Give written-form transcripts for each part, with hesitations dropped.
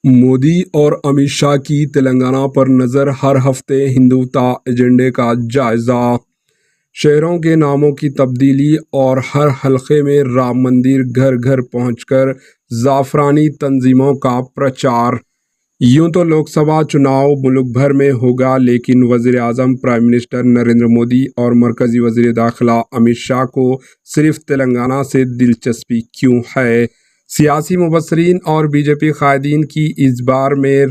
مودی اور امت شاہ کی تلنگانہ پر نظر، ہر ہفتے ہندوتوا ایجنڈے کا جائزہ، شہروں کے ناموں کی تبدیلی اور ہر حلقے میں رام مندر، گھر گھر پہنچ کر زعفرانی تنظیموں کا پرچار۔ یوں تو لوک سبھا چناؤ ملک بھر میں ہوگا، لیکن وزیر اعظم پرائم منسٹر نریندر مودی اور مرکزی وزیر داخلہ امت شاہ کو صرف تلنگانہ سے دلچسپی کیوں ہے؟ سیاسی مبصرین اور بی جے پی قائدین کی اس بارے میں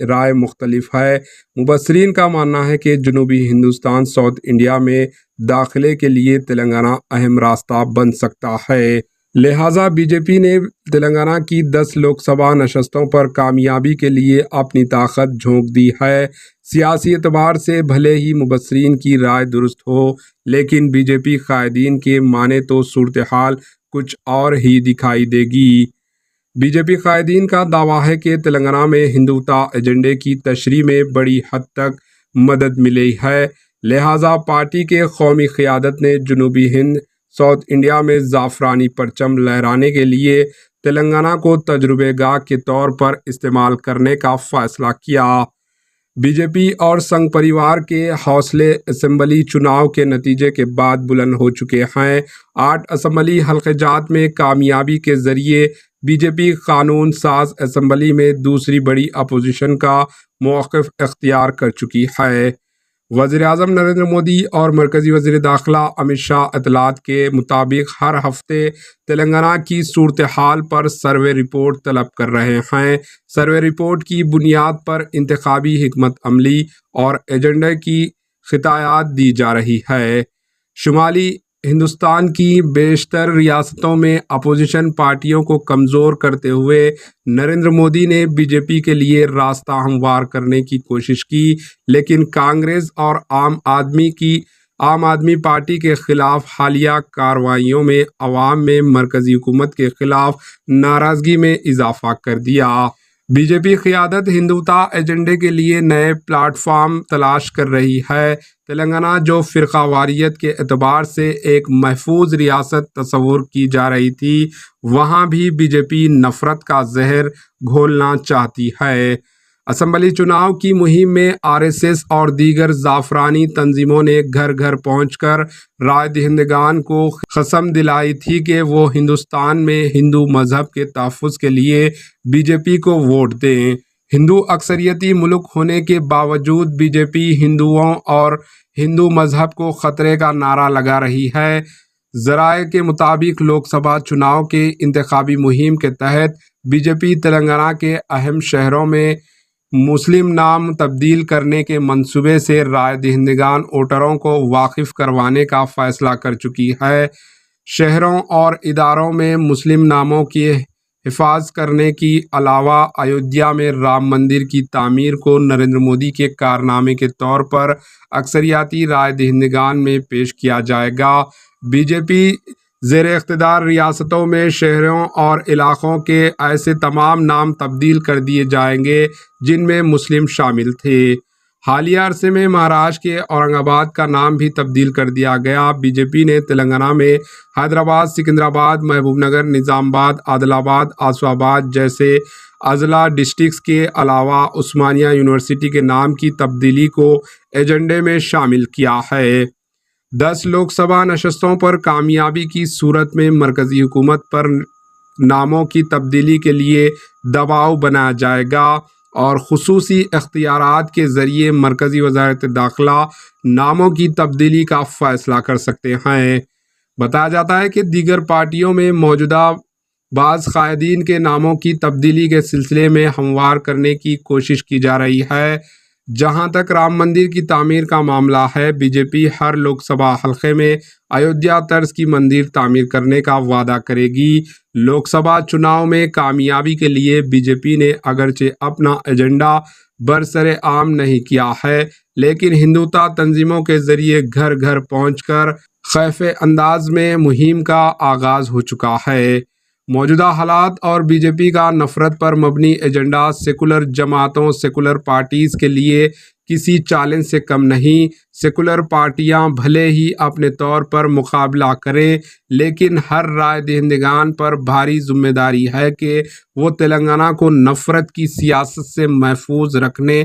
رائے مختلف ہے۔ مبصرین کا ماننا ہے کہ جنوبی ہندوستان ساؤتھ انڈیا میں داخلے کے لیے تلنگانہ اہم راستہ بن سکتا ہے، لہٰذا بی جے پی نے تلنگانہ کی 10 لوک سبھا نشستوں پر کامیابی کے لیے اپنی طاقت جھونک دی ہے۔ سیاسی اعتبار سے بھلے ہی مبصرین کی رائے درست ہو، لیکن بی جے پی قائدین کے مانیں تو صورتحال کچھ اور ہی دکھائی دے گی۔ بی جے پی قائدین کا دعویٰ ہے کہ تلنگانہ میں ہندوتوا ایجنڈے کی تشریح میں بڑی حد تک مدد ملی ہے، لہٰذا پارٹی کے قومی قیادت نے جنوبی ہند ساؤتھ انڈیا میں زعفرانی پرچم لہرانے کے لیے تلنگانہ کو تجربہ گاہ کے طور پر استعمال کرنے کا فیصلہ کیا۔ بی جے پی اور سنگھ پریوار کے حوصلے اسمبلی چناؤ کے نتیجے کے بعد بلند ہو چکے ہیں۔ 8 اسمبلی حلقہ جات میں کامیابی کے ذریعے بی جے پی قانون ساز اسمبلی میں دوسری بڑی اپوزیشن کا موقف اختیار کر چکی ہے۔ وزیر اعظم نریندر مودی اور مرکزی وزیر داخلہ امت شاہ اطلاعات کے مطابق ہر ہفتے تلنگانہ کی صورتحال پر سروے رپورٹ طلب کر رہے ہیں۔ سروے رپورٹ کی بنیاد پر انتخابی حکمت عملی اور ایجنڈے کی خطیات دی جا رہی ہے۔ شمالی ہندوستان کی بیشتر ریاستوں میں اپوزیشن پارٹیوں کو کمزور کرتے ہوئے نریندر مودی نے بی جے پی کے لیے راستہ ہموار کرنے کی کوشش کی، لیکن کانگریس اور عام آدمی پارٹی کے خلاف حالیہ کارروائیوں میں عوام میں مرکزی حکومت کے خلاف ناراضگی میں اضافہ کر دیا۔ بی جے پی قیادت ہندوتوا ایجنڈے کے لیے نئے پلیٹ فارم تلاش کر رہی ہے۔ تلنگانہ، جو فرقہ واریت کے اعتبار سے ایک محفوظ ریاست تصور کی جا رہی تھی، وہاں بھی بی جے پی نفرت کا زہر گھولنا چاہتی ہے۔ اسمبلی چناؤ کی مہم میں آر ایس ایس اور دیگر زعفرانی تنظیموں نے گھر گھر پہنچ کر رائے دہندگان کو قسم دلائی تھی کہ وہ ہندوستان میں ہندو مذہب کے تحفظ کے لیے بی جے پی کو ووٹ دیں۔ ہندو اکثریتی ملک ہونے کے باوجود بی جے پی ہندوؤں اور ہندو مذہب کو خطرے کا نعرہ لگا رہی ہے۔ ذرائع کے مطابق لوک سبھا چناؤ کے انتخابی مہم کے تحت بی جے پی تلنگانہ کے اہم شہروں میں مسلم نام تبدیل کرنے کے منصوبے سے رائے دہندگان ووٹروں کو واقف کروانے کا فیصلہ کر چکی ہے۔ شہروں اور اداروں میں مسلم ناموں کی حفاظت کرنے کے علاوہ ایودھیا میں رام مندر کی تعمیر کو نریندر مودی کے کارنامے کے طور پر اکثریتی رائے دہندگان میں پیش کیا جائے گا۔ بی جے پی زیر اقتدار ریاستوں میں شہروں اور علاقوں کے ایسے تمام نام تبدیل کر دیے جائیں گے جن میں مسلم شامل تھے۔ حالیہ عرصے میں مہاراشٹر کے اورنگ آباد کا نام بھی تبدیل کر دیا گیا۔ بی جے پی نے تلنگانہ میں حیدرآباد، سکندرآباد، محبوب نگر، نظام آباد، عادل آباد، آصف آباد جیسے اضلاع ڈسٹرکٹس کے علاوہ عثمانیہ یونیورسٹی کے نام کی تبدیلی کو ایجنڈے میں شامل کیا ہے۔ 10 لوک سبھا نشستوں پر کامیابی کی صورت میں مرکزی حکومت پر ناموں کی تبدیلی کے لیے دباؤ بنایا جائے گا اور خصوصی اختیارات کے ذریعے مرکزی وزارت داخلہ ناموں کی تبدیلی کا فیصلہ کر سکتے ہیں۔ بتایا جاتا ہے کہ دیگر پارٹیوں میں موجودہ بعض قائدین کے ناموں کی تبدیلی کے سلسلے میں ہموار کرنے کی کوشش کی جا رہی ہے۔ جہاں تک رام مندر کی تعمیر کا معاملہ ہے، بی جے پی ہر لوک سبھا حلقے میں ایودھیا طرز کی مندر تعمیر کرنے کا وعدہ کرے گی۔ لوک سبھا چناؤ میں کامیابی کے لیے بی جے پی نے اگرچہ اپنا ایجنڈا برسرعام نہیں کیا ہے، لیکن ہندوتوا تنظیموں کے ذریعے گھر گھر پہنچ کر خفیہ انداز میں مہم کا آغاز ہو چکا ہے۔ موجودہ حالات اور بی جے پی کا نفرت پر مبنی ایجنڈا سیکولر جماعتوں، سیکولر پارٹیز کے لیے کسی چیلنج سے کم نہیں۔ سیکولر پارٹیاں بھلے ہی اپنے طور پر مقابلہ کریں، لیکن ہر رائے دہندگان پر بھاری ذمہ داری ہے کہ وہ تلنگانہ کو نفرت کی سیاست سے محفوظ رکھنے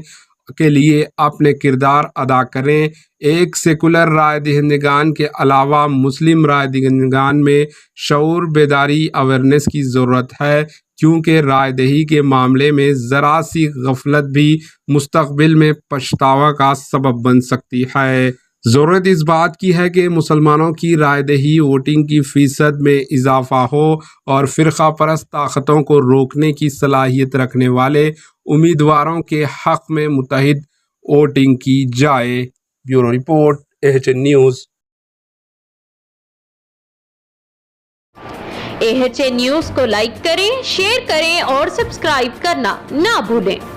کے لیے اپنے کردار ادا کریں۔ ایک سیکولر رائے دہندگان کے علاوہ مسلم رائے دہندگان میں شعور بیداری اویئرنیس کی ضرورت ہے، کیونکہ رائے دہی کے معاملے میں ذرا سی غفلت بھی مستقبل میں پچھتاوا کا سبب بن سکتی ہے۔ ضرورت اس بات کی ہے کہ مسلمانوں کی رائے دہی ووٹنگ کی فیصد میں اضافہ ہو اور فرقہ پرست طاقتوں کو روکنے کی صلاحیت رکھنے والے امیدواروں کے حق میں متحد ووٹنگ کی جائے۔ Bureau report, AHN news. AHN news کو لائک کریں، شیئر کریں اور سبسکرائب کرنا نہ بھولیں۔